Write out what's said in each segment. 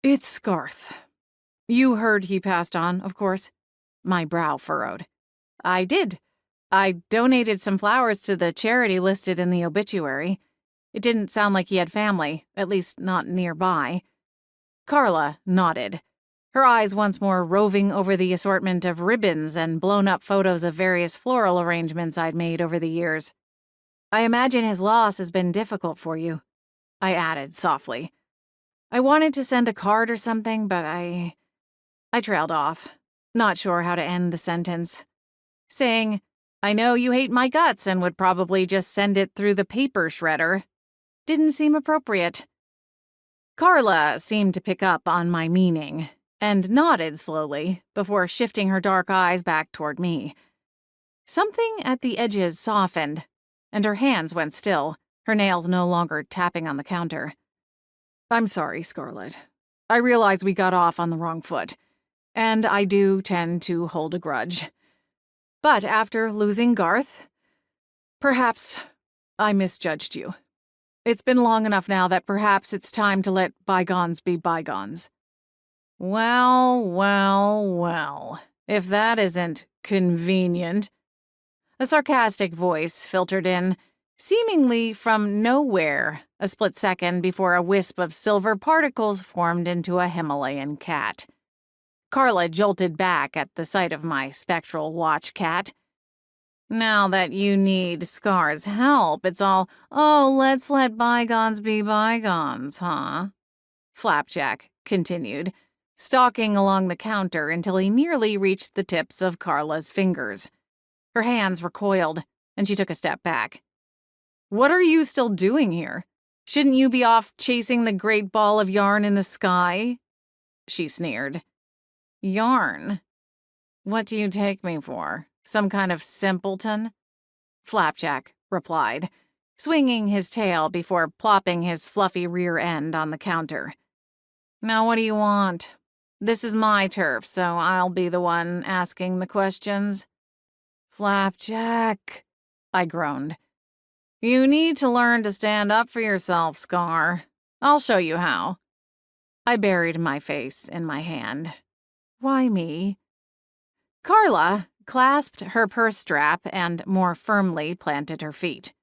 It's Garth. You heard he passed on, of course. My brow furrowed. I did. I donated some flowers to the charity listed in the obituary. It didn't sound like he had family, at least not nearby. Karla nodded, her eyes once more roving over the assortment of ribbons and blown-up photos of various floral arrangements I'd made over the years. I imagine his loss has been difficult for you, I added softly. I wanted to send a card or something, but I trailed off, not sure how to end the sentence. Saying, I know you hate my guts and would probably just send it through the paper shredder, didn't seem appropriate. Karla seemed to pick up on my meaning and nodded slowly before shifting her dark eyes back toward me. Something at the edges softened, and her hands went still, her nails no longer tapping on the counter. I'm sorry, Scarlett. I realize we got off on the wrong foot, and I do tend to hold a grudge. But after losing Garth, perhaps I misjudged you. It's been long enough now that perhaps it's time to let bygones be bygones. Well, if that isn't convenient. A sarcastic voice filtered in, seemingly from nowhere, a split second before a wisp of silver particles formed into a Himalayan cat. Karla jolted back at the sight of my spectral watch cat. Now that you need Scar's help, it's all, oh, let's let bygones be bygones, huh? Flapjack continued, stalking along the counter until he nearly reached the tips of Karla's fingers. Her hands recoiled, and she took a step back. What are you still doing here? Shouldn't you be off chasing the great ball of yarn in the sky? She sneered. Yarn? What do you take me for? Some kind of simpleton? Flapjack replied, swinging his tail before plopping his fluffy rear end on the counter. Now what do you want? This is my turf, so I'll be the one asking the questions. Flapjack, I groaned. You need to learn to stand up for yourself, Scar. I'll show you how. I buried my face in my hand. Why me? Karla clasped her purse strap and more firmly planted her feet.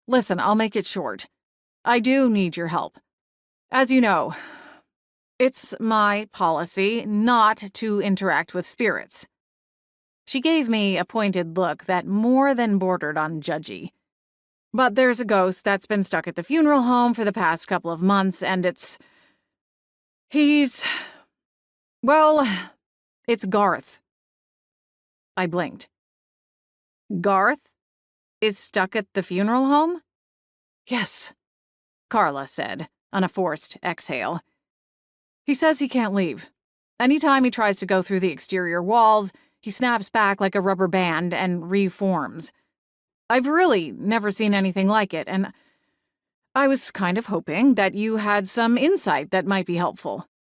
Listen, I'll make it short. I do need your help. As you know, it's my policy not to interact with spirits. She gave me a pointed look that more than bordered on judgy. But there's a ghost that's been stuck at the funeral home for the past couple of months, and it's Garth. I blinked. Garth is stuck at the funeral home? Yes, Karla said, on a forced exhale. He says he can't leave. Anytime he tries to go through the exterior walls, he snaps back like a rubber band and reforms. I've really never seen anything like it, and I was kind of hoping that you had some insight that might be helpful.